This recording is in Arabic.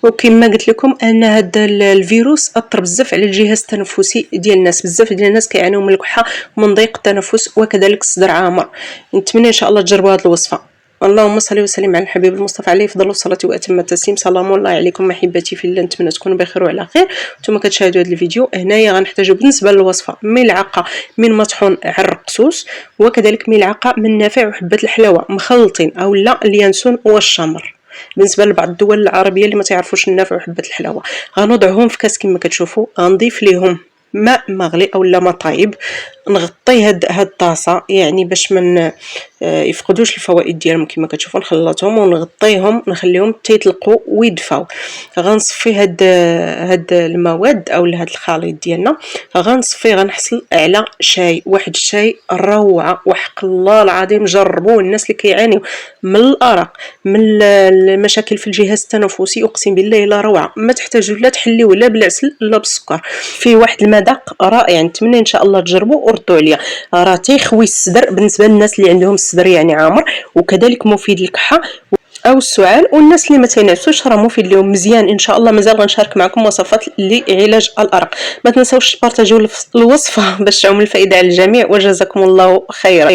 وكما قلت لكم ان هذا الفيروس اثر بزاف على الجهاز التنفسي ديال الناس. بزاف ديال الناس كيعانيو من الكحه ومن ضيق التنفس وكذلك الصدر عامر. نتمنى ان شاء الله تجربوا هذه الوصفه. اللهم صل وسلم على الحبيب المصطفى عليه افضل الصلاه واتم التسليم. سلام الله عليكم احبتي في الله، نتمنى تكونوا بخير وعلى خير. نتوما كتشاهدوا هذا الفيديو. هنايا غنحتاجوا بالنسبه للوصفه ملعقه من مطحون عرقسوس، وكذلك ملعقه من نافع وحبه الحلاوه مخلطين او لا اليانسون والشمر. بالنسبه لبعض الدول العربيه اللي ما تعرفوش النافع وحبه الحلاوه، غنوضعهم في كاس كما كتشوفوا. غنضيف ليهم ماء مغلي او لا ماء طايب، نغطي هاد الطاسه يعني باش من يفقدوش الفوائد ديالهم. كما كتشوفوا نخلطهم ونغطيهم نخليهم تيطلقوا ويدفاو. غنصفي هاد المواد او هاد الخليط ديالنا، غنصفي غنحصل على شاي، واحد الشاي روعه وحق الله العظيم. جربوه الناس اللي كيعانيو من الارق، من المشاكل في الجهاز التنفسي، اقسم بالله لا روعه. ما تحتاجوا لا تحليوه لا بالعسل لا بالسكر، فيه واحد المذاق رائع. نتمنى ان شاء الله تجربوا وردوا عليا. راه تيخوي الصدر بالنسبه للناس اللي عندهم الصدر يعني عامر، وكذلك مفيد للكحه او السعال، والناس اللي ما تينعسوش راه مفيد لهم مزيان. ان شاء الله مازال غنشارك معكم وصفات لعلاج الارق. ما تنساوش تبارطاجيو الوصفه باش تعم الفائده على الجميع، وجزاكم الله خيرا.